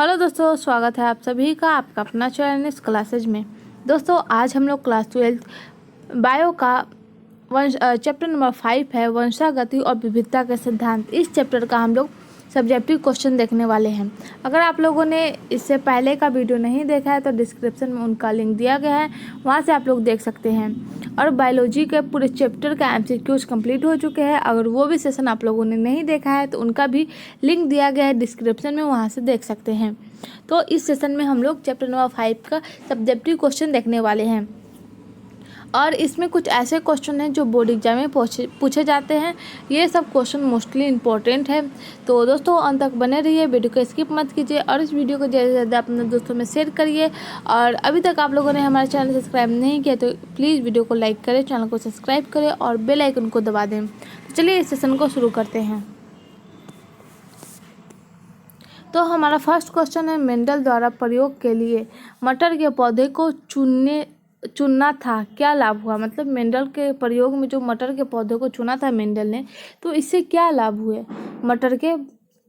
Hello दोस्तों, स्वागत है आप सभी का आपका अपना चैनल इस क्लासेज में। दोस्तों आज हम लोग क्लास 12 बायो का चैप्टर नंबर 5 है वंशागति और विविधता के सिद्धांत। इस चैप्टर का हम लोग सब्जेक्टिव क्वेश्चन देखने वाले हैं। अगर आप लोगों ने इससे पहले का वीडियो नहीं देखा है तो डिस्क्रिप्शन में उनका लिंक दिया गया है, वहाँ से आप लोग देख सकते हैं। और बायोलॉजी के पूरे चैप्टर का MCQs कंप्लीट हो चुके हैं। अगर वो भी सेशन आप लोगों ने नहीं देखा है तो उनका भी लिंक दिया गया है डिस्क्रिप्शन में, वहाँ से देख सकते हैं। तो इस सेशन में हम लोग चैप्टर नंबर 5 का सब्जेक्टिव क्वेश्चन देखने वाले हैं और इसमें कुछ ऐसे क्वेश्चन हैं जो बोर्ड एग्जाम में पूछे जाते हैं। ये सब क्वेश्चन मोस्टली इंपॉर्टेंट है। तो दोस्तों अंत तक बने रहिए, वीडियो को स्किप मत कीजिए और इस वीडियो को ज़्यादा से ज़्यादा अपने दोस्तों में शेयर करिए। और अभी तक आप लोगों ने हमारे चैनल सब्सक्राइब नहीं किया तो प्लीज़ वीडियो को लाइक करें, चैनल को सब्सक्राइब करें और बेल आइकन को दबा दें। तो चलिए इस सेशन को शुरू करते हैं। तो हमारा फर्स्ट क्वेश्चन है, मेंडल द्वारा प्रयोग के लिए मटर के पौधे को चुनना था, क्या लाभ हुआ। मतलब मेंडल के प्रयोग में जो मटर के पौधे को चुना था मेंडल ने, तो इससे क्या लाभ हुए। मटर के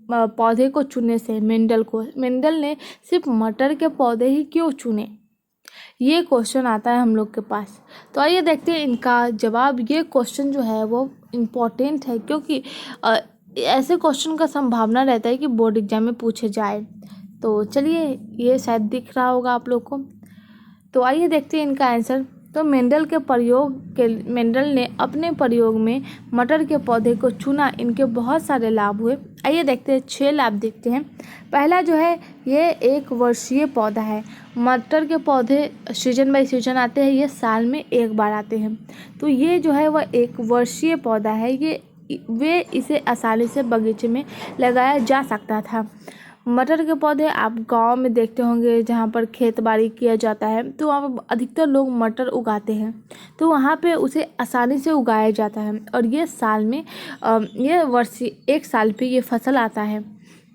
पौधे को चुनने से मेंडल ने सिर्फ मटर के पौधे ही क्यों चुने, ये क्वेश्चन आता है हम लोग के पास। तो आइए देखते हैं इनका जवाब। ये क्वेश्चन जो है वो इम्पोर्टेंट है क्योंकि ऐसे क्वेश्चन का संभावना रहता है कि बोर्ड एग्जाम में पूछे जाए। तो चलिए, ये शायद दिख रहा होगा आप लोग को। तो आइए देखते हैं इनका आंसर। तो मेंडल ने अपने प्रयोग में मटर के पौधे को चुना, इनके बहुत सारे लाभ हुए। आइए देखते हैं 6 लाभ देखते हैं। पहला जो है, ये 1 वर्षीय पौधा है। मटर के पौधे सीजन बाय सीजन आते हैं, ये साल में एक बार आते हैं। तो ये जो है वह 1 वर्षीय पौधा है। इसे आसानी से बगीचे में लगाया जा सकता था। मटर के पौधे आप गांव में देखते होंगे, जहाँ पर खेत बाड़ी किया जाता है तो वहाँ पर अधिकतर लोग मटर उगाते हैं, तो वहाँ पे उसे आसानी से उगाया जाता है। और ये साल में ये वर्षीय 1 साल पे ये फसल आता है।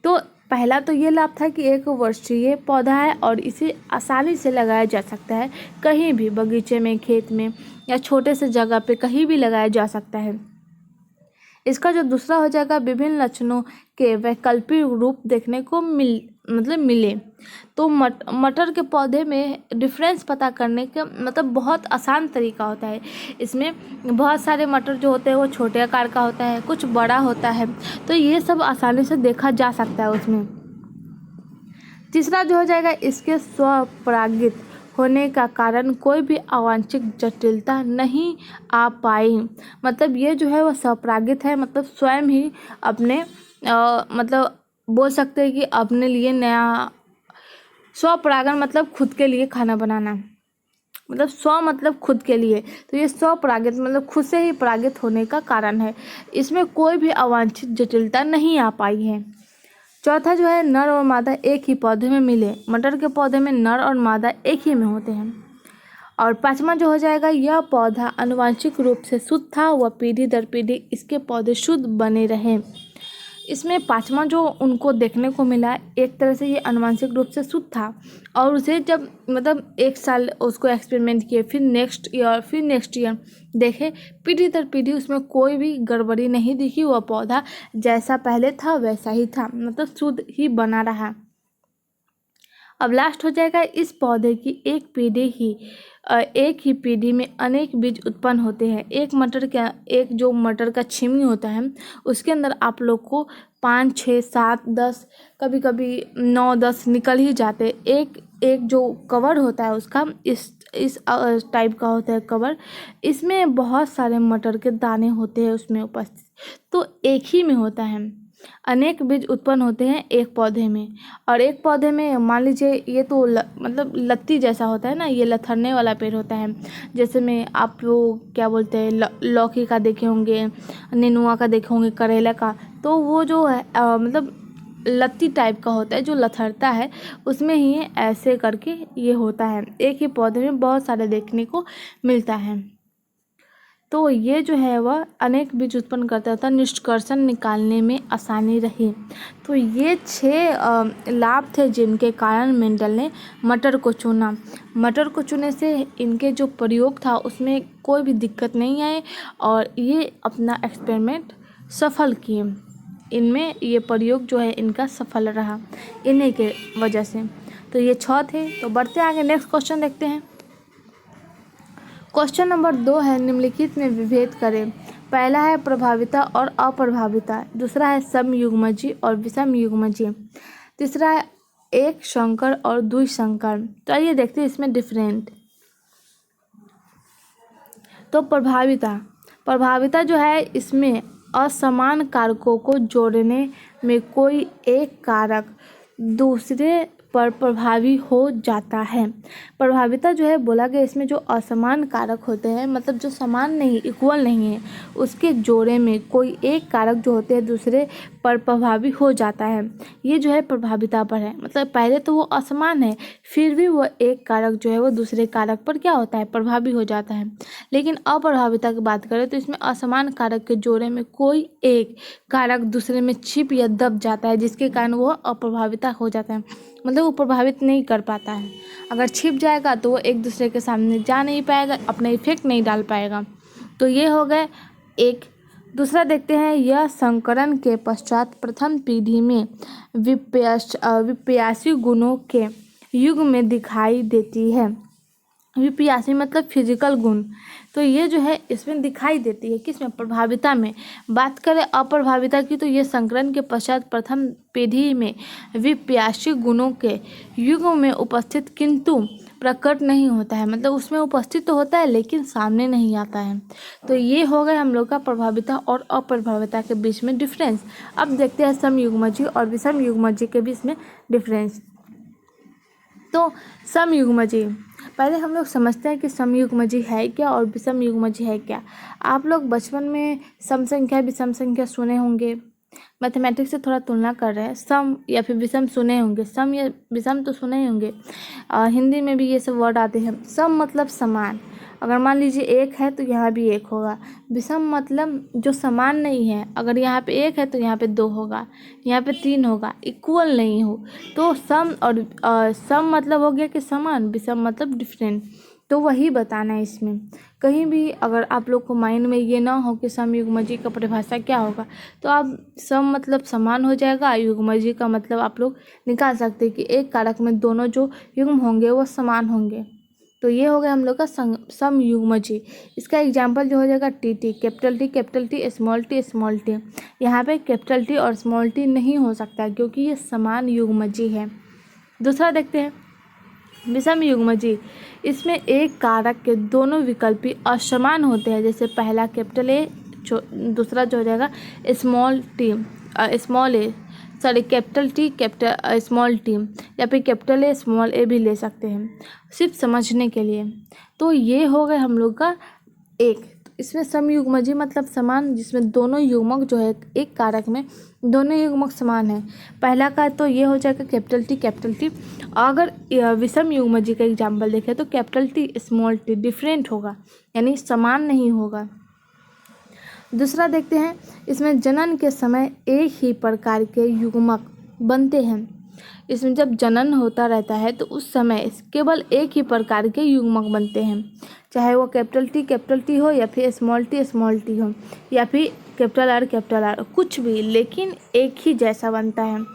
तो पहला तो ये लाभ था कि 1 वर्षीय पौधा है और इसे आसानी से लगाया जा सकता है, कहीं भी बगीचे में, खेत में या छोटे से जगह पे कहीं भी लगाया जा सकता है। इसका जो दूसरा हो जाएगा, विभिन्न लक्षणों के वैकल्पिक रूप देखने को मिले। तो मटर के पौधे में डिफरेंस पता करने का बहुत आसान तरीका होता है। इसमें बहुत सारे मटर जो होते हैं वो छोटे आकार का होता है, कुछ बड़ा होता है, तो ये सब आसानी से देखा जा सकता है उसमें। तीसरा जो हो जाएगा, इसके स्वपरागित होने का कारण कोई भी अवांछित जटिलता नहीं आ पाई। मतलब ये जो है वह स्वपरागित है, मतलब स्वयं ही अपने बोल सकते हैं कि अपने लिए नया स्वपरागण मतलब खुद के लिए खाना बनाना, मतलब खुद के लिए। तो ये स्वपरागित मतलब खुद से ही परागित होने का कारण है। इसमें कोई भी अवांछित जटिलता नहीं आ पाई है। चौथा जो है, नर और मादा एक ही पौधे में मिले। मटर के पौधे में नर और मादा एक ही में होते हैं। और पांचवा जो हो जाएगा, यह पौधा आनुवंशिक रूप से शुद्ध था, वह पीढ़ी दर पीढ़ी इसके पौधे शुद्ध बने रहे। इसमें पांचवा जो उनको देखने को मिला, एक तरह से ये आनुवंशिक रूप से शुद्ध था और उसे जब 1 साल उसको एक्सपेरिमेंट किए, फिर नेक्स्ट ईयर देखे, पीढ़ी दर पीढ़ी उसमें कोई भी गड़बड़ी नहीं दिखी। वह पौधा जैसा पहले था वैसा ही था, शुद्ध ही बना रहा। अब लास्ट हो जाएगा, इस पौधे की एक ही पीढ़ी में अनेक बीज उत्पन्न होते हैं। एक जो मटर का छिमी होता है उसके अंदर आप लोग को 5, 6, 7, 10 कभी कभी 9, 10 निकल ही जाते। एक जो कवर होता है उसका इस टाइप का होता है कवर, इसमें बहुत सारे मटर के दाने होते हैं उसमें उपस्थित, तो एक ही में होता है। अनेक बीज उत्पन्न होते हैं एक पौधे में। और एक पौधे में मान लीजिए ये तो लत्ती जैसा होता है ना, ये लथरने वाला पेड़ होता है। जैसे में आप लोग क्या बोलते हैं, लौकी का देखे होंगे, नेनुआ का देखे होंगे, करेला का, तो वो जो है लत्ती टाइप का होता है जो लथरता है, उसमें ही ऐसे करके ये होता है। एक ही पौधे में बहुत सारे देखने को मिलता है। तो ये जो है वह अनेक बीज उत्पन्न करता था, निष्कर्षण निकालने में आसानी रही। तो ये 6 लाभ थे जिनके कारण मेंडल ने मटर को चुना। मटर को चुनने से इनके जो प्रयोग था उसमें कोई भी दिक्कत नहीं आई और ये अपना एक्सपेरिमेंट सफल किए। इनमें ये प्रयोग जो है इनका सफल रहा इन्हीं के वजह से। तो ये 6 थे। तो बढ़ते आगे, नेक्स्ट क्वेश्चन देखते हैं। क्वेश्चन नंबर 2 है, निम्नलिखित में विभेद करें। पहला है प्रभाविता और अप्रभाविता, दूसरा है समयुग्मजी और विषमयुग्मजी, तीसरा है एक संकर और द्विसंकर। तो आइए देखते हैं इसमें डिफरेंट। तो प्रभाविता जो है, इसमें असमान कारकों को जोड़ने में कोई एक कारक दूसरे पर प्रभावी हो जाता है। प्रभाविता जो है बोला गया, इसमें जो असमान कारक होते हैं, मतलब जो समान नहीं, इक्वल नहीं है, उसके जोड़े में कोई एक कारक जो होते हैं दूसरे पर प्रभावी हो जाता है। ये जो है प्रभाविता पर है, मतलब पहले तो वो असमान है, फिर भी वो एक कारक जो है वो दूसरे कारक पर क्या होता है, प्रभावी हो जाता है। लेकिन अप्रभाविता की बात करें तो इसमें असमान कारक के जोड़े में कोई एक कारक दूसरे में छिप या दब जाता है, जिसके कारण वो अप्रभाविता हो जाता है, मतलब वो प्रभावित नहीं कर पाता है। अगर छिप जाएगा तो वो एक दूसरे के सामने जा नहीं पाएगा, अपना इफेक्ट नहीं डाल पाएगा। तो ये हो गए एक। दूसरा देखते हैं, यह संकरण के पश्चात प्रथम पीढ़ी में विप्यासी गुणों के युग में दिखाई देती है। विप्यासी मतलब फिजिकल गुण, तो ये जो है इसमें दिखाई देती है, किसमें, प्रभाविता में। बात करें अप्रभाविता की, तो ये संकरण के पश्चात प्रथम पीढ़ी में विप्यासी गुणों के युग में उपस्थित किंतु प्रकट नहीं होता है, मतलब उसमें उपस्थित तो होता है लेकिन सामने नहीं आता है। तो ये हो गए हम लोग का प्रभाविता और अप्रभाविता के बीच में डिफरेंस। अब देखते हैं समयुग्मजी और विषमयुग्मजी के बीच में डिफरेंस। तो समयुग्मजी, पहले हम लोग समझते हैं कि समयुग्मजी है क्या और विषमयुग्मजी है क्या। आप लोग बचपन में सम संख्या विषम संख्या सुने होंगे, मैथमेटिक्स से थोड़ा तुलना कर रहे हैं, सम या फिर विषम सुने होंगे, सम या विषम तो सुने ही होंगे। हिंदी में भी ये सब वर्ड आते हैं। सम मतलब समान, अगर मान लीजिए एक है तो यहाँ भी एक होगा। विषम मतलब जो समान नहीं है, अगर यहाँ पे एक है तो यहाँ पे 2 होगा, यहाँ पे 3 होगा, इक्वल नहीं हो। तो सम और सम मतलब हो गया कि समान, विषम मतलब डिफरेंट। तो वही बताना है इसमें। कहीं भी अगर आप लोग को माइंड में ये ना हो कि समयुग्मजी का परिभाषा क्या होगा, तो आप सम मतलब समान हो जाएगा, युग्मजी का मतलब आप लोग निकाल सकते हैं कि एक कारक में दोनों जो युग्म होंगे वो समान होंगे। तो ये हो गया हम लोग का समयुग्मजी। इसका एग्जाम्पल जो हो जाएगा T, capital T, small T. यहाँ पे कैपिटल टी और स्मॉल टी नहीं हो सकता क्योंकि ये समान युग्मजी है। दूसरा देखते हैं विषमयुग्मजी। इसमें एक कारक के दोनों विकल्पी असमान होते हैं, जैसे पहला कैपिटल ए, दूसरा जो हो जाएगा capital T capital small T, या फिर कैपिटल ए स्मॉल ए भी ले सकते हैं सिर्फ समझने के लिए। तो ये हो गए हम लोग का एक। इसमें समयुग्मजी मतलब समान, जिसमें दोनों युग्मक जो है एक कारक में दोनों युग्मक समान है। पहला का तो ये हो जाएगा कैपिटल टी। अगर विषमयुग्मजी का एग्जाम्पल देखें तो capital T small T different होगा, यानी समान नहीं होगा। दूसरा देखते हैं, इसमें जनन के समय एक ही प्रकार के युग्मक बनते हैं। इसमें जब जनन होता रहता है तो उस समय केवल एक ही प्रकार के युग्मक बनते हैं, चाहे वो कैपिटल टी हो या फिर स्मॉल टी हो या फिर कैपिटल आर कुछ भी, लेकिन एक ही जैसा बनता है,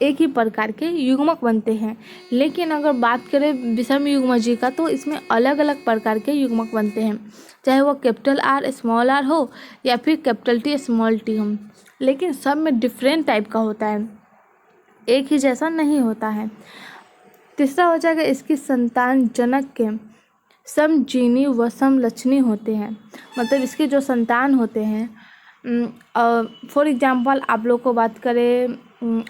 एक ही प्रकार के युग्मक बनते हैं। लेकिन अगर बात करें विषमयुग्मजी का, तो इसमें अलग अलग प्रकार के युग्मक बनते हैं, चाहे वो कैपिटल आर स्मॉल आर हो या फिर कैपिटल टी स्मॉल टी हो, लेकिन सब में डिफरेंट टाइप का होता है, एक ही जैसा नहीं होता है। तीसरा हो जाएगा, इसकी संतान जनक के समजीनी व समलक्षणी होते हैं, मतलब इसके जो संतान होते हैं, फॉर एग्जांपल आप लोग को बात करें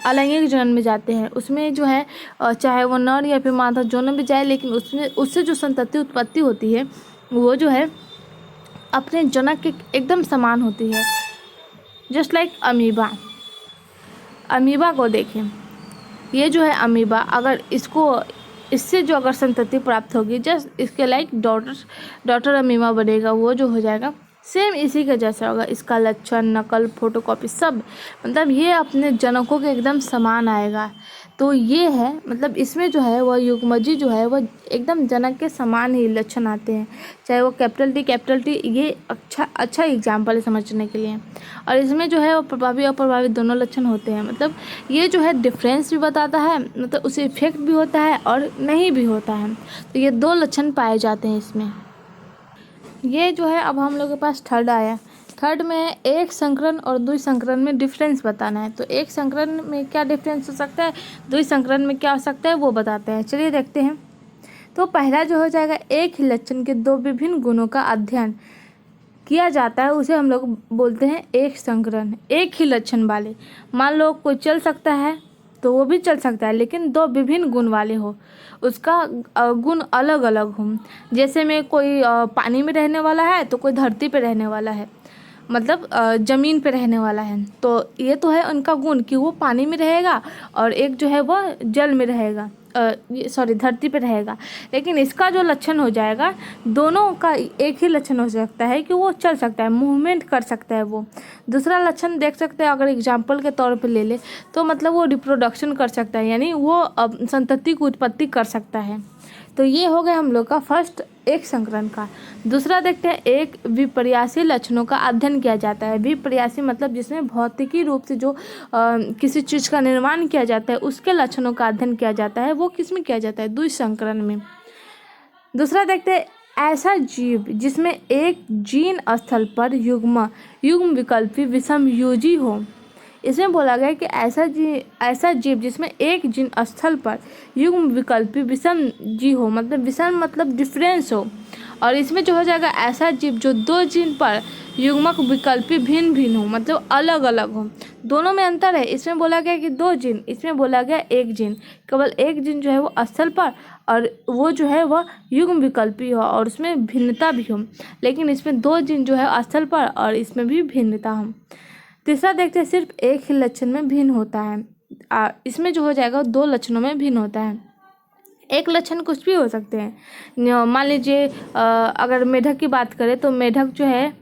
अलैंगिक जनन में जाते हैं, उसमें जो है चाहे वो नर या फिर मादा दोनों भी जाए, लेकिन उसमें उससे जो संतति उत्पत्ति होती है वो जो है अपने जनक के एकदम समान होती है। जस्ट लाइक अमीबा को देखें, ये जो है अमीबा, अगर इससे जो अगर संतति प्राप्त होगी, जस्ट इसके लाइक डॉटर अमीबा बनेगा, वो जो हो जाएगा सेम इसी के जैसा होगा, इसका लक्षण, नकल, फोटोकॉपी सब, मतलब ये अपने जनकों के एकदम समान आएगा। तो ये है, मतलब इसमें जो है वह युग्मजी जो है वह एकदम जनक के समान ही लक्षण आते हैं, चाहे वो कैपिटल टी, ये अच्छा एग्जाम्पल है समझने के लिए। और इसमें जो है वो प्रभावी और अप्रभावी दोनों लक्षण होते हैं, मतलब ये जो है डिफरेंस भी बताता है, मतलब उसे इफेक्ट भी होता है और नहीं भी होता है। तो ये 2 लक्षण पाए जाते हैं इसमें। ये जो है अब हम लोग के पास थर्ड आया। थर्ड में है एक संकरण और द्वि संकरण में डिफरेंस बताना है। तो एक संकरण में क्या डिफरेंस हो सकता है, द्वि संकरण में क्या हो सकता है, वो बताते हैं। चलिए देखते हैं। तो पहला जो हो जाएगा, एक ही लक्षण के 2 विभिन्न गुणों का अध्ययन किया जाता है, उसे हम लोग बोलते हैं एक संकरण। एक ही लक्षण वाले, मान लो कोई चल सकता है तो वो भी चल सकता है, लेकिन 2 विभिन्न गुण वाले हो, उसका गुण अलग अलग हो। जैसे में कोई पानी में रहने वाला है तो कोई धरती पे रहने वाला है, मतलब ज़मीन पे रहने वाला है। तो ये तो है उनका गुण कि वो पानी में रहेगा और एक जो है वह जल में रहेगा, धरती पे रहेगा। लेकिन इसका जो लक्षण हो जाएगा, दोनों का एक ही लक्षण हो सकता है कि वो चल सकता है, मूवमेंट कर सकता है वो। दूसरा लक्षण देख सकते हैं, अगर एग्जाम्पल के तौर पे ले ले तो मतलब वो रिप्रोडक्शन कर सकता है, यानी वो संतति की उत्पत्ति कर सकता है। तो ये हो गया हम लोग का फर्स्ट एक संकरण का। दूसरा देखते हैं, एक विपर्यासी लक्षणों का अध्ययन किया जाता है। विपर्यासी मतलब जिसमें भौतिकी रूप से जो किसी चीज़ का निर्माण किया जाता है, उसके लक्षणों का अध्ययन किया जाता है। वो किस में किया जाता है, द्वि संकरण में। दूसरा देखते हैं, ऐसा जीव जिसमें एक जीन स्थल पर युग्म विकल्पी विषमयुजी हो। इसमें बोला गया कि ऐसा जीव जिसमें एक जीन स्थल पर युग्म विकल्पी विषम जी हो, मतलब विषम मतलब डिफरेंस हो। और इसमें जो हो जाएगा, ऐसा जीव जो 2 जीन पर युग्मक विकल्पी भिन्न भिन्न हो, मतलब अलग अलग हो। दोनों में अंतर है, इसमें बोला गया कि 2 जीन, इसमें बोला गया एक जीन। केवल एक जीन जो है वो स्थल पर और वो जो है वह युग्म विकल्पी हो और उसमें भिन्नता भी हो। लेकिन इसमें 2 जीन जो है स्थल पर और इसमें भी भिन्नता हो। तीसरा देखते हैं, सिर्फ एक ही लक्षण में भिन्न होता है। इसमें जो हो जाएगा 2 लक्षणों में भिन्न होता है। एक लक्षण कुछ भी हो सकते हैं। मान लीजिए अगर मेढक की बात करें तो मेढक जो है,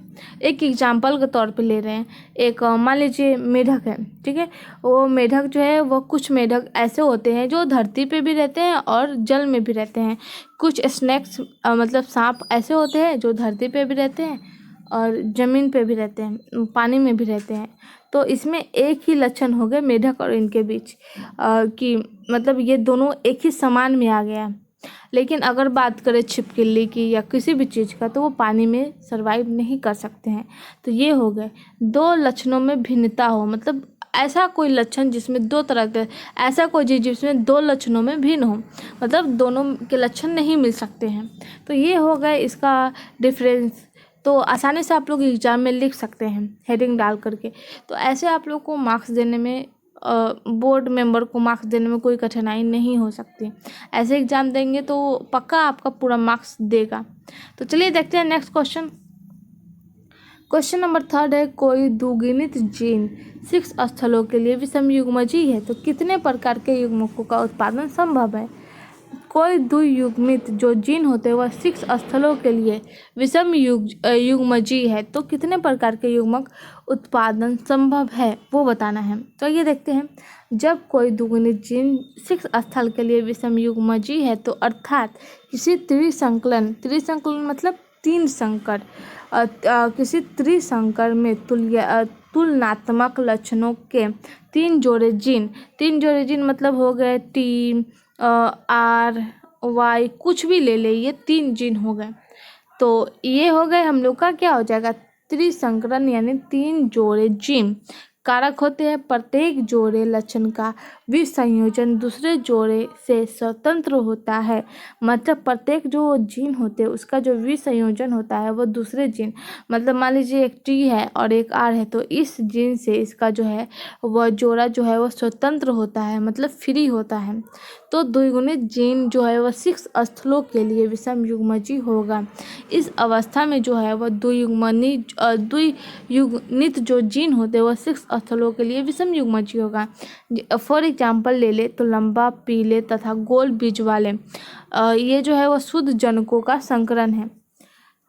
एक एग्जाम्पल के तौर पे ले रहे हैं, एक मान लीजिए मेढक है, ठीक है। वो मेढक जो है, वो कुछ मेढक ऐसे होते हैं जो धरती पे भी रहते हैं और जल में भी रहते हैं। कुछ स्नेक्स मतलब सांप ऐसे होते हैं जो धरती पे भी रहते हैं और ज़मीन पे भी रहते हैं, पानी में भी रहते हैं। तो इसमें एक ही लक्षण हो गए मेढक और इनके बीच कि मतलब ये दोनों एक ही समान में आ गया। लेकिन अगर बात करें छिपकली की या किसी भी चीज़ का, तो वो पानी में सर्वाइव नहीं कर सकते हैं। तो ये हो गए 2 लक्षणों में भिन्नता हो, मतलब ऐसा कोई लक्षण जिसमें 2 तरह के, ऐसा कोई चीज़ जिसमें 2 लक्षणों में भिन्न हो, मतलब दोनों के लक्षण नहीं मिल सकते हैं। तो ये हो गए इसका डिफरेंस। तो आसानी से आप लोग एग्ज़ाम में लिख सकते हैं हेडिंग डाल करके। तो ऐसे आप लोग को मार्क्स देने में, बोर्ड मेंबर को मार्क्स देने में कोई कठिनाई नहीं हो सकती। ऐसे एग्ज़ाम देंगे तो पक्का आपका पूरा मार्क्स देगा। तो चलिए देखते हैं नेक्स्ट क्वेश्चन। क्वेश्चन नंबर 3 है, कोई द्विगुणित जीन 6 स्थलों के लिए विषम युग्मजी है तो कितने प्रकार के युग्मकों का उत्पादन संभव है। कोई द्वियुग्मित जो जीन होते हैं वह 6 स्थलों के लिए विषम युग्मजी है तो कितने प्रकार के युग्मक उत्पादन संभव है, वो बताना है। तो ये देखते हैं, जब कोई द्विगुणित जीन 6 स्थल के लिए विषम युग्मजी है तो अर्थात किसी त्रिसंकलन मतलब 3 संकर, किसी त्रिसंकर में तुलनात्मक लक्षणों के 3 जोड़े जीन मतलब हो गए टी, आर, वाई, कुछ भी ले ले, ये 3 जीन हो गए। तो ये हो गए हम लोग का क्या हो जाएगा, त्रिसंकरण, यानी 3 जोड़े जीन कारक होते हैं। प्रत्येक जोड़े लक्षण का विसंयोजन दूसरे जोड़े से स्वतंत्र होता है, मतलब प्रत्येक जो जीन होते हैं उसका जो विसंयोजन होता है वो दूसरे जीन, मतलब मान लीजिए एक टी है और एक आर है, तो इस जीन से इसका जो है वह जोड़ा जो है वो स्वतंत्र होता है, मतलब फ्री होता है। तो द्विगुणित जीन जो है वह 6 स्थलों के लिए विषम युग्मजी होगा। इस अवस्था में जो है वह द्वियुग्मित जो जीन होते हैं वह 6 स्थलों के लिए विषम युग्मजी होगा। फॉर एग्जाम्पल ले ले तो लंबा, पीले तथा गोल बीज वाले ये जो है वह शुद्ध जनकों का संकरण है।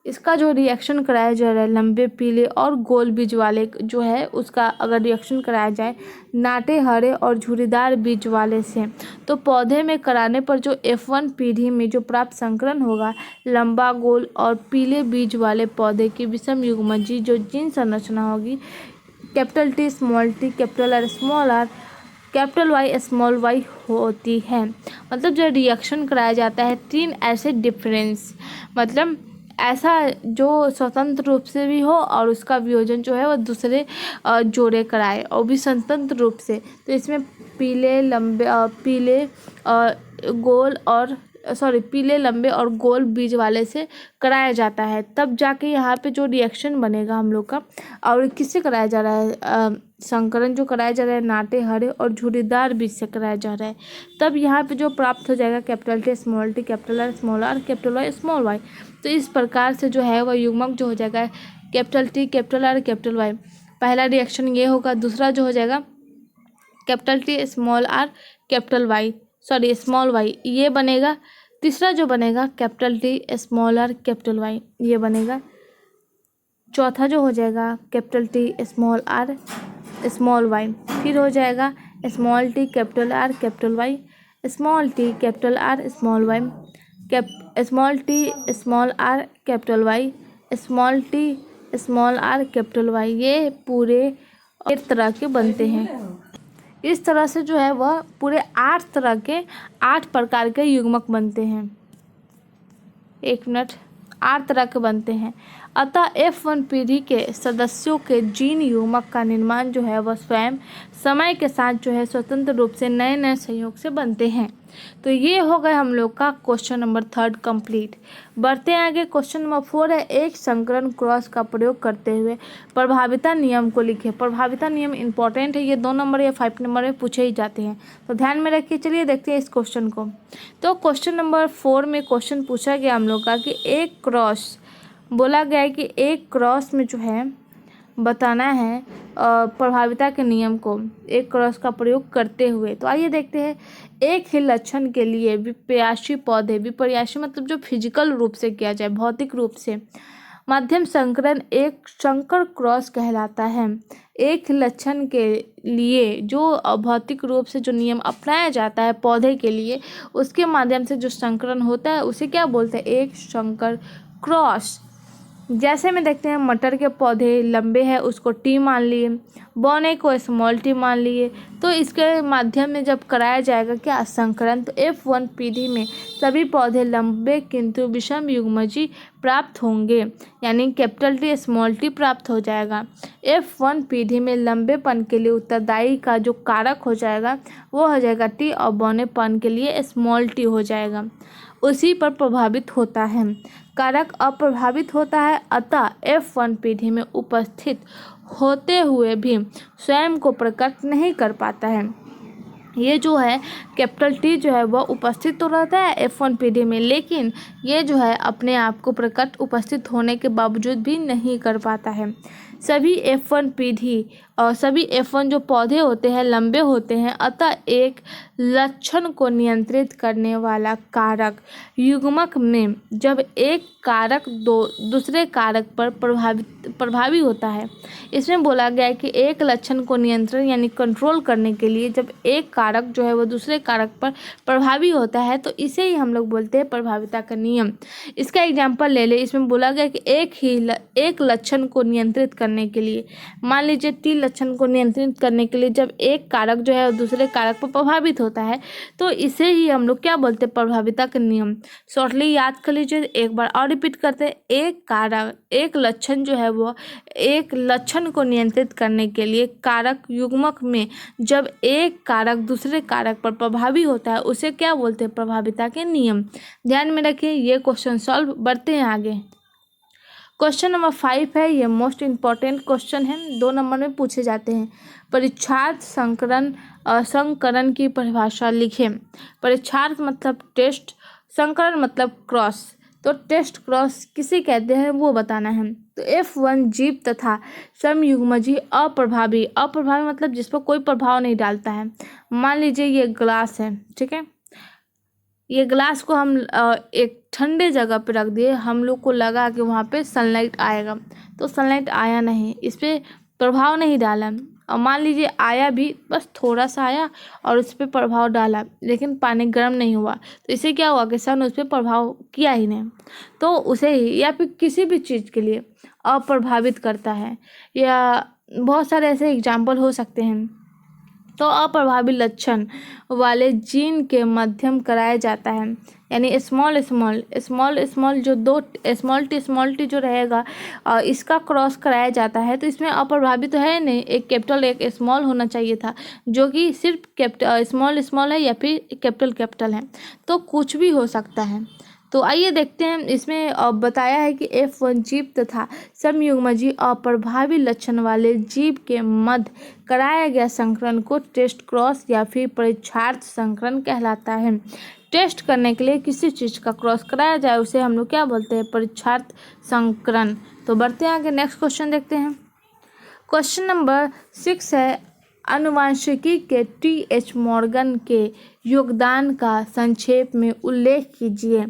इसका जो रिएक्शन कराया जा रहा है लंबे पीले और गोल बीज वाले जो है उसका अगर रिएक्शन कराया जाए नाटे हरे और झुर्रीदार बीज वाले से, तो पौधे में कराने पर जो F1 पीढ़ी में जो प्राप्त संकरण होगा लंबा गोल और पीले बीज वाले पौधे की विषम युग्मजीय जो जीन संरचना होगी capital T small t capital R small r capital Y small y होती है। मतलब जब रिएक्शन कराया जाता है तीन ऐसे डिफरेंस, मतलब ऐसा जो स्वतंत्र रूप से भी हो और उसका वियोजन जो है वो दूसरे जोड़े कराए और भी स्वतंत्र रूप से, तो इसमें पीले लंबे गोल और पीले लंबे और गोल बीज वाले से कराया जाता है, तब जाके यहाँ पे जो रिएक्शन बनेगा हम लोग का। और किससे कराया जा रहा है संकरण जो कराया जा रहा है नाटे हरे और झुर्रीदार बीज से कराया जा रहा है, तब यहाँ पे जो प्राप्त हो जाएगा capital T small t capital R small r capital Y small y। तो इस प्रकार से जो है वह युग्मक जो हो जाएगा capital T capital R capital Y। पहला रिएक्शन ये होगा, दूसरा जो हो जाएगा capital T small r capital Y small y ये बनेगा। तीसरा जो बनेगा capital T small r capital Y ये बनेगा। चौथा जो हो जाएगा capital T small r small y, फिर हो जाएगा small t capital R capital Y small t capital R small y small t small r capital Y small t small r capital Y। ये पूरे 8 तरह के बनते हैं। इस तरह से जो है वह पूरे 8 तरह के 8 प्रकार के युग्मक बनते हैं। 8 तरह के बनते हैं। अतः F1 पीढ़ी के सदस्यों के जीन युग्मक का निर्माण जो है वह स्वयं समय के साथ जो है स्वतंत्र रूप से नए नए संयोग से बनते हैं। तो ये हो गए हम लोग का क्वेश्चन नंबर 3 कंप्लीट। बढ़ते हैं आगे। क्वेश्चन नंबर 4 है, एक संकरण क्रॉस का प्रयोग करते हुए प्रभाविता नियम को लिखे। प्रभाविता नियम इंपॉर्टेंट है, ये 2 नंबर या 5 नंबर में पूछे ही जाते हैं, तो ध्यान में रखिए। चलिए देखते हैं इस क्वेश्चन को। तो क्वेश्चन नंबर 4 में क्वेश्चन पूछा गया हम लोग का कि एक क्रॉस, बोला गया है कि एक क्रॉस में जो है बताना है प्रभाविता के नियम को एक क्रॉस का प्रयोग करते हुए। तो आइए देखते हैं। एक ही लक्षण के लिए विपर्यासी पौधे, विपर्यासी मतलब जो फिजिकल रूप से किया जाए, भौतिक रूप से, मध्यम संकरण एक संकर क्रॉस कहलाता है। एक लक्षण के लिए जो भौतिक रूप से जो नियम अपनाया जाता है पौधे के लिए, उसके माध्यम से जो संकरण होता है उसे क्या बोलते हैं? एक संकर क्रॉस। जैसे में देखते हैं मटर के पौधे लंबे हैं उसको T मान लिए, बौने को स्मॉल t मान लिए, तो इसके माध्यम में जब कराया जाएगा क्या संकरण, तो F1 पीढ़ी में सभी पौधे लंबे किंतु विषम युग्मजीय प्राप्त होंगे, यानी कैपिटल T स्मॉल t प्राप्त हो जाएगा। F1 पीढ़ी में लंबेपन के लिए उत्तरदायी का जो कारक हो जाएगा वो हो जाएगा T और बौनेपन के लिए स्मॉल t हो जाएगा। उसी पर प्रभावित होता है, कारक अप्रभावित होता है, अतः F1 पीढ़ी में उपस्थित होते हुए भी स्वयं को प्रकट नहीं कर पाता है। ये जो है कैपिटल T जो है वह उपस्थित तो रहता है F1 पीढ़ी में, लेकिन ये जो है अपने आप को प्रकट उपस्थित होने के बावजूद भी नहीं कर पाता है। सभी F1 पीढ़ी और सभी F1 जो पौधे होते हैं लंबे होते हैं, अतः एक लक्षण को नियंत्रित करने वाला कारक युग्मक में जब एक कारक दूसरे कारक पर प्रभावी होता है। इसमें बोला गया है कि एक लक्षण को नियंत्रण यानी कंट्रोल करने के लिए जब एक कारक जो है वो दूसरे कारक पर प्रभावी होता है तो इसे ही हम लोग बोलते हैं प्रभाविता का नियम। इसका एग्जाम्पल ले ले। इसमें बोला गया कि एक लक्षण को नियंत्रित करने के लिए, मान लीजिए T लक्षण को नियंत्रित करने के लिए जब एक कारक जो है दूसरे कारक पर प्रभावित होता है तो इसे ही हम लोग क्या बोलते हैं? प्रभाविता का नियम। शॉर्टली याद कर लीजिए, एक बार और रिपीट करते हैं। एक लक्षण जो है वो एक लक्षण को नियंत्रित करने के लिए कारक युग्मक में जब एक कारक दूसरे कारक पर प्रभावी होता है उसे क्या बोलते हैं? प्रभाविता के नियम। ध्यान में रखिए। ये क्वेश्चन सॉल्व। बढ़ते हैं आगे। क्वेश्चन नंबर 5 है, ये मोस्ट इम्पॉर्टेंट क्वेश्चन है, 2 नंबर में पूछे जाते हैं। परीक्षार्थ संकरण की परिभाषा लिखें। परीक्षार्थ मतलब टेस्ट, संकरण मतलब क्रॉस। तो टेस्ट क्रॉस किसे कहते हैं वो बताना है। तो F1 जीव तथा समयुग्मजीय अप्रभावी मतलब जिस पर कोई प्रभाव नहीं डालता है। मान लीजिए ये ग्लास है, ठीक है, ये ग्लास को हम एक ठंडे जगह पे रख दिए, हम लोग को लगा कि वहाँ पे सनलाइट आएगा, तो सनलाइट आया नहीं, इस पर प्रभाव नहीं डाला। और मान लीजिए आया भी, बस थोड़ा सा आया और उस पर प्रभाव डाला, लेकिन पानी गर्म नहीं हुआ, तो इससे क्या हुआ कि सन उस पर प्रभाव किया ही नहीं, तो उसे ही या फिर किसी भी चीज़ के लिए अप्रभावित करता है। या बहुत सारे ऐसे एग्जाम्पल हो सकते हैं। तो अप्रभावी लक्षण वाले जीन के माध्यम कराया जाता है, यानी स्मॉल स्मॉल जो दो स्मॉल टी जो रहेगा इसका क्रॉस कराया जाता है। तो इसमें अप्रभावी तो है नहीं, एक कैपिटल एक स्मॉल होना चाहिए था, जो कि सिर्फ स्मॉल है या फिर कैपिटल है, तो कुछ भी हो सकता है। तो आइए देखते हैं, इसमें बताया है कि F1 जीव तथा समयुग्मजीव अप्रभावी लक्षण वाले जीव के मध्य कराया गया संकरण को टेस्ट क्रॉस या फिर परीक्षार्थ संकरण कहलाता है। टेस्ट करने के लिए किसी चीज़ का क्रॉस कराया जाए उसे हम लोग क्या बोलते हैं, परीक्षार्थ संकरण। तो बढ़ते हैं आगे, नेक्स्ट क्वेश्चन देखते हैं। क्वेश्चन नंबर 6 है, आनुवंशिकी के T.H. मॉर्गन के योगदान का संक्षेप में उल्लेख कीजिए।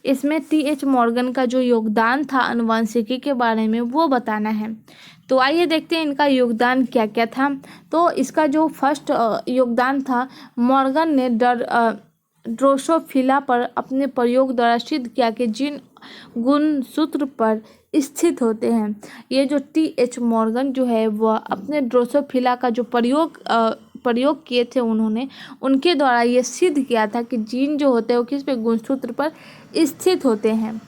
इसमें T.H. मॉर्गन का जो योगदान था आनुवंशिकी के बारे में वो बताना है। तो आइए देखते हैं इनका योगदान क्या क्या था। तो इसका जो फर्स्ट योगदान था, मॉर्गन ने ड्रोसोफिला पर अपने प्रयोग द्वारा सिद्ध किया कि जीन गुणसूत्र पर स्थित होते हैं। ये जो T.H. मॉर्गन जो है वह अपने ड्रोसोफिला का जो प्रयोग किए थे उन्होंने, उनके द्वारा ये सिद्ध किया था कि जीन जो होते हैं वो किस पे, गुणसूत्र पर स्थित होते हैं।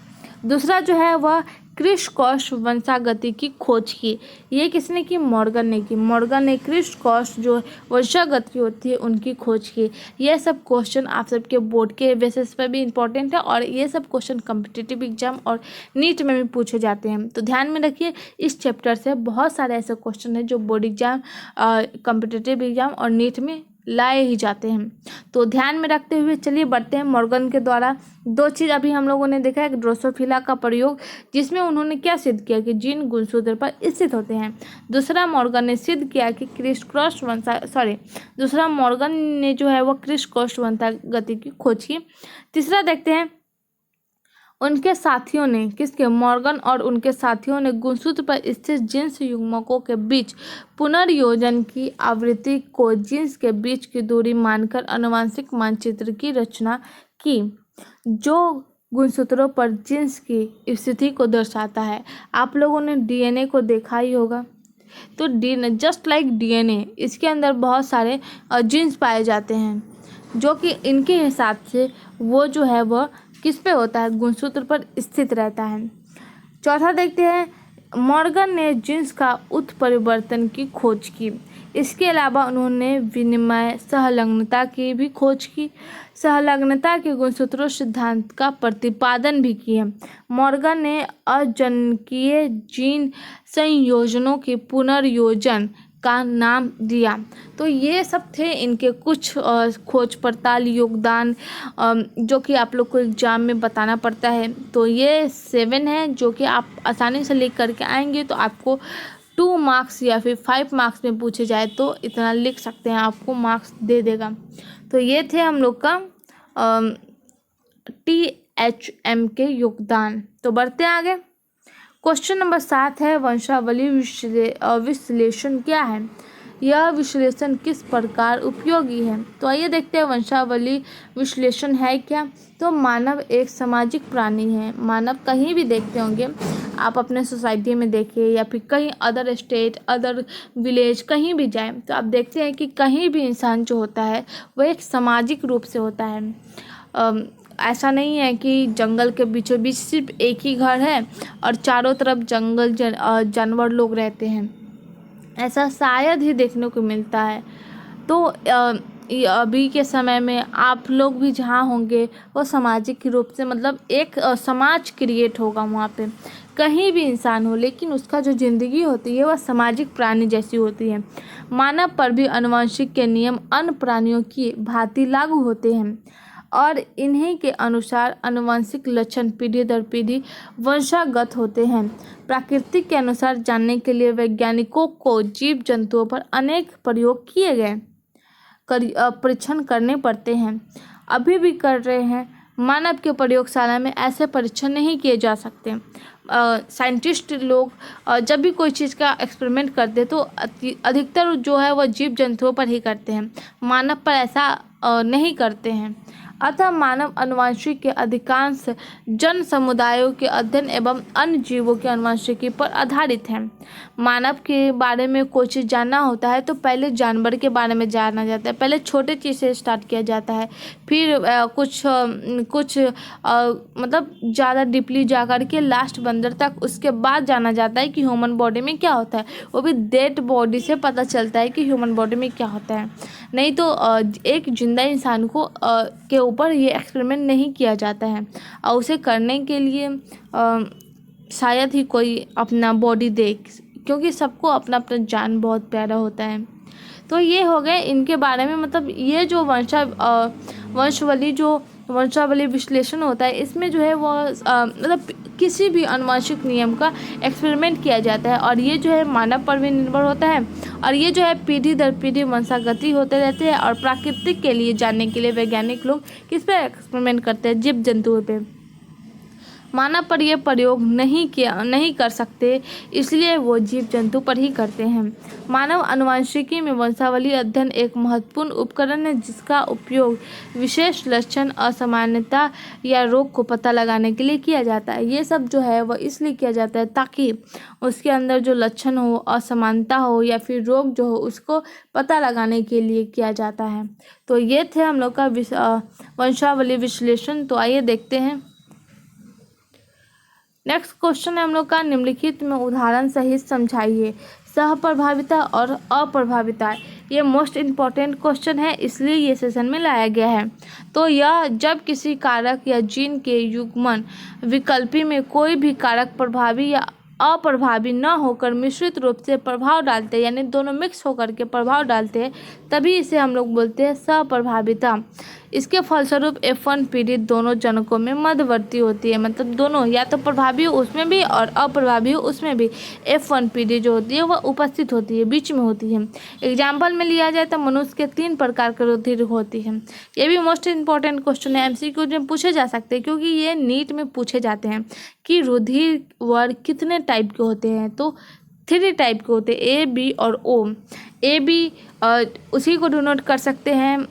दूसरा जो है वह क्रिस क्रॉस वंशागति की खोज की। ये किसने की, मॉर्गन ने की। मॉर्गन ने क्रिस क्रॉस जो वंशागति होती है उनकी खोज की। ये सब क्वेश्चन आप सबके बोर्ड के बेसिस पर भी इम्पोर्टेंट है, और ये सब क्वेश्चन कॉम्पिटिटिव एग्जाम और नीट में भी पूछे जाते हैं। तो ध्यान में रखिए, इस चैप्टर से बहुत सारे ऐसे क्वेश्चन हैं जो बोर्ड एग्जाम, कॉम्पिटिटिव एग्जाम और नीट में लाए ही जाते हैं। तो ध्यान में रखते हुए चलिए बढ़ते हैं। मॉर्गन के द्वारा दो चीज़ अभी हम लोगों ने देखा है, ड्रोसोफिला का प्रयोग जिसमें उन्होंने क्या सिद्ध किया कि जीन गुणसूत्र पर स्थित होते हैं। दूसरा मॉर्गन ने सिद्ध किया कि दूसरा मॉर्गन ने जो है वो क्रिस क्रॉस वंशागति की खोज की। तीसरा देखते हैं, उनके साथियों ने, किसके, मॉर्गन और उनके साथियों ने गुणसूत्र पर स्थित जीन्स युग्मकों के बीच पुनर्योजन की आवृत्ति को जीन्स के बीच की दूरी मानकर आनुवंशिक मानचित्र की रचना की, जो गुणसूत्रों पर जीन्स की स्थिति को दर्शाता है। आप लोगों ने डीएनए को देखा ही होगा। तो डीएनए जस्ट लाइक डीएनए, इसके अंदर बहुत सारे जीन्स पाए जाते हैं, जो कि इनके हिसाब से वो जो है वह किस पे होता है, गुणसूत्र पर स्थित रहता है। चौथा देखते हैं, मॉर्गन ने जीन्स का उत्परिवर्तन की खोज की। इसके अलावा उन्होंने विनिमय सहलग्नता की भी खोज की। सहलग्नता के गुणसूत्रों सिद्धांत का प्रतिपादन भी किया। मॉर्गन ने अजनकीय जीन संयोजनों के पुनर्योजन का नाम दिया। तो ये सब थे इनके कुछ खोज पड़ताल योगदान, जो कि आप लोग को एग्जाम में बताना पड़ता है। तो ये 7 है जो कि आप आसानी से लिख करके आएंगे, तो आपको 2 मार्क्स या फिर 5 मार्क्स में पूछे जाए तो इतना लिख सकते हैं, आपको मार्क्स दे देगा। तो ये थे हम लोग का THM के योगदान। तो बढ़ते हैं आगे। क्वेश्चन नंबर 7 है, वंशावली विश्लेषण क्या है, यह विश्लेषण किस प्रकार उपयोगी है। तो आइए देखते हैं वंशावली विश्लेषण है क्या। तो मानव एक सामाजिक प्राणी है। मानव कहीं भी देखते होंगे आप, अपने सोसाइटी में देखिए या फिर कहीं अदर स्टेट, अदर विलेज, कहीं भी जाए तो आप देखते हैं कि कहीं भी इंसान जो होता है वह एक सामाजिक रूप से होता है। ऐसा नहीं है कि जंगल के बीचों बीच सिर्फ एक ही घर है और चारों तरफ जंगल जानवर लोग रहते हैं, ऐसा शायद ही देखने को मिलता है। तो अभी के समय में आप लोग भी जहाँ होंगे वो सामाजिक रूप से, मतलब एक समाज क्रिएट होगा वहाँ पे, कहीं भी इंसान हो, लेकिन उसका जो ज़िंदगी होती है वह सामाजिक प्राणी जैसी होती है। मानव पर भी आनुवंशिक के नियम अन्य प्राणियों की भांति लागू होते हैं और इन्हीं के अनुसार आनुवंशिक लक्षण पीढ़ी दर पीढ़ी वंशागत होते हैं। प्रकृति के अनुसार जानने के लिए वैज्ञानिकों को जीव जंतुओं पर अनेक प्रयोग किए गए, परीक्षण करने पड़ते हैं, अभी भी कर रहे हैं। मानव के प्रयोगशाला में ऐसे परीक्षण नहीं किए जा सकते। साइंटिस्ट लोग जब भी कोई चीज़ का एक्सपेरिमेंट करते तो अधिकतर जो है वह जीव जंतुओं पर ही करते हैं, मानव पर ऐसा नहीं करते हैं। अतः मानव आनुवंशिकी के अधिकांश जन समुदायों के अध्ययन एवं अन्य जीवों के आनुवंशिकी पर आधारित है। मानव के बारे में कोई चीज़ जानना होता है तो पहले जानवर के बारे में जाना जाता है, पहले छोटे चीज़ से स्टार्ट किया जाता है, फिर कुछ मतलब ज़्यादा डीपली जा कर के लास्ट बंदर तक, उसके बाद जाना जाता है कि ह्यूमन बॉडी में क्या होता है। वो भी डेड बॉडी से पता चलता है कि ह्यूमन बॉडी में क्या होता है, नहीं तो एक जिंदा इंसान को के ऊपर ये एक्सपेरिमेंट नहीं किया जाता है। और उसे करने के लिए शायद ही कोई अपना बॉडी दे, क्योंकि सबको अपना अपना जान बहुत प्यारा होता है। तो ये हो गए इनके बारे में, मतलब ये जो वंशावली विश्लेषण होता है, इसमें जो है वो मतलब किसी भी आनुवंशिक नियम का एक्सपेरिमेंट किया जाता है, और ये जो है मानव पर भी निर्भर होता है, और ये जो है पीढ़ी दर पीढ़ी वंशागति होते रहते हैं। और प्राकृतिक के लिए जानने के लिए वैज्ञानिक लोग किस पे एक्सपेरिमेंट करते हैं? जीव जंतुओं पे। मानव पर यह प्रयोग नहीं कर सकते, इसलिए वो जीव जंतु पर ही करते हैं। मानव आनुवंशिकी में वंशावली अध्ययन एक महत्वपूर्ण उपकरण है, जिसका उपयोग विशेष लक्षण, असामान्यता या रोग को पता लगाने के लिए किया जाता है। ये सब जो है वह इसलिए किया जाता है ताकि उसके अंदर जो लक्षण हो, असमानता हो या फिर रोग जो हो, उसको पता लगाने के लिए किया जाता है। तो ये थे हम लोग का वंशावली विश्लेषण। तो आइए देखते हैं नेक्स्ट क्वेश्चन है हम लोग का, निम्नलिखित में उदाहरण सहित समझाइए सहप्रभाविता और अप्रभाविता। ये मोस्ट इम्पॉर्टेंट क्वेश्चन है, इसलिए ये सेशन में लाया गया है। तो यह जब किसी कारक या जीन के युग्मन विकल्पी में कोई भी कारक प्रभावी या अप्रभावी न होकर मिश्रित रूप से प्रभाव डालते हैं, यानी दोनों मिक्स होकर के प्रभाव डालते हैं, तभी इसे हम लोग बोलते हैं सहप्रभाविता। इसके फलस्वरूप F1 पीढ़ी दोनों जनकों में मध्यवर्ती होती है, मतलब दोनों या तो प्रभावी हो उसमें भी और अप्रभावी हो उसमें भी F1 पीढ़ी जो होती है वह उपस्थित होती है, बीच में होती है। एग्जाम्पल में लिया जाए तो मनुष्य के 3 प्रकार के रुधिर होती है। ये भी मोस्ट इंपॉर्टेंट क्वेश्चन है, MCQ में पूछे जा सकते हैं, क्योंकि ये नीट में पूछे जाते हैं कि रुधिर वर्ग कितने टाइप के होते हैं। तो 3 टाइप के होते हैं, A, B और O। A, B उसी को डिनोट कर सकते हैं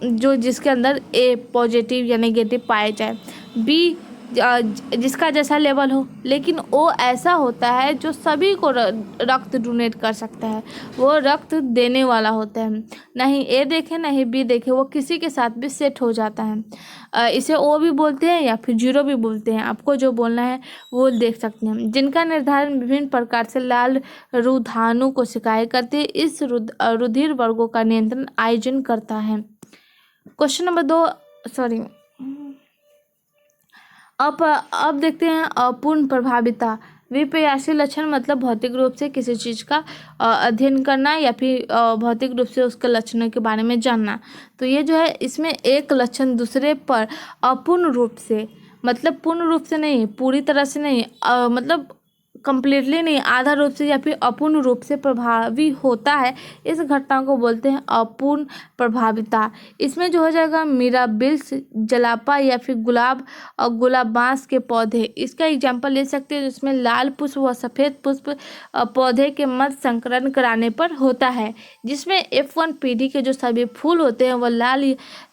जो जिसके अंदर A पॉजिटिव या नेगेटिव पाया जाए, B जिसका जैसा लेवल हो, लेकिन O ऐसा होता है जो सभी को रक्त डोनेट कर सकता है, वो रक्त देने वाला होता है। नहीं A देखे नहीं B देखे, वो किसी के साथ भी सेट हो जाता है। इसे O भी बोलते हैं या फिर 0 भी बोलते हैं, आपको जो बोलना है वो देख सकते हैं। जिनका निर्धारण विभिन्न प्रकार से लाल रुधानु को सिकाई करती है, इस रुधिर वर्गों का नियंत्रण आयोजन करता है। क्वेश्चन नंबर 2 अब देखते हैं अपूर्ण प्रभाविता। विपर्यासी लक्षण मतलब भौतिक रूप से किसी चीज़ का अध्ययन करना या फिर भौतिक रूप से उसके लक्षणों के बारे में जानना। तो ये जो है इसमें एक लक्षण दूसरे पर अपूर्ण रूप से, मतलब पूर्ण रूप से नहीं, पूरी तरह से नहीं, मतलब कंप्लीटली नहीं, आधा रूप से या फिर अपूर्ण रूप से प्रभावी होता है, इस घटना को बोलते हैं अपूर्ण प्रभाविता। इसमें जो हो जाएगा मिराबिल्स, जलापा या फिर गुलाब और गुलाब बांस के पौधे, इसका एग्जांपल ले सकते हैं, जिसमें लाल पुष्प व सफ़ेद पुष्प पौधे के मध्य संकरण कराने पर होता है, जिसमें F1 पीढ़ी के जो सभी फूल होते हैं वह लाल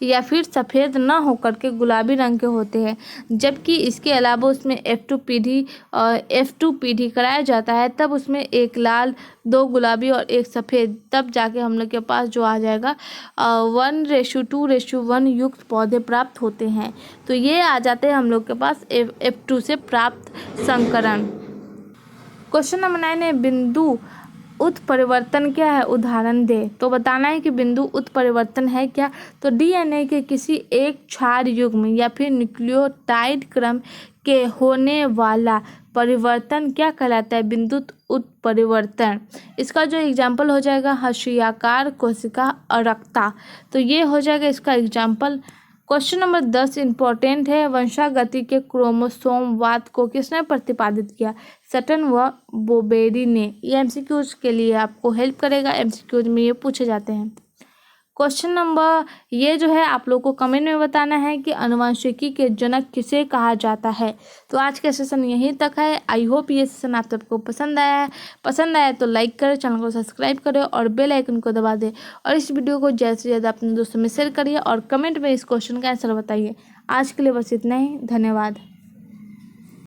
या फिर सफ़ेद न होकर के गुलाबी रंग के होते हैं। जबकि इसके अलावा उसमें F2 पीढ़ी कराया जाता है, तब उसमें 1 लाल, 2 गुलाबी और 1 सफ़ेद, तब जाके हम लोग के पास जो आ जाएगा 1:2:1 युक्त पौधे प्राप्त होते हैं। तो ये आ जाते हैं हम लोग के पास F2 से प्राप्त संकरण। क्वेश्चन नंबर 9 है बिंदु उत्परिवर्तन क्या है, उदाहरण दे। तो बताना है कि बिंदु उत्परिवर्तन है क्या। तो DNA के किसी एक क्षार युग्म या फिर न्यूक्लियोटाइड क्रम के होने वाला परिवर्तन क्या कहलाता है, बिंदु उत्परिवर्तन। इसका जो एग्जाम्पल हो जाएगा हर्षियाकार कोशिका अरक्ता। तो ये हो जाएगा इसका एग्जाम्पल। क्वेश्चन नंबर 10 इंपॉर्टेंट है, वंशागति के क्रोमोसोमवाद को किसने प्रतिपादित किया, सटन व बोबेरी ने। ये MCQs के लिए आपको हेल्प करेगा, MCQs में ये पूछे जाते हैं। क्वेश्चन नंबर ये जो है आप लोग को कमेंट में बताना है कि आनुवंशिकी के जनक किसे कहा जाता है। तो आज का सेशन यहीं तक है। आई होप ये सेशन आप सबको पसंद आया है। पसंद आया तो लाइक करें, चैनल को सब्सक्राइब करें और बेल आइकन को दबा दें और इस वीडियो को ज़्यादा से ज़्यादा अपने दोस्तों में शेयर करिए और कमेंट में इस क्वेश्चन का आंसर बताइए। आज के लिए बस इतना ही। धन्यवाद।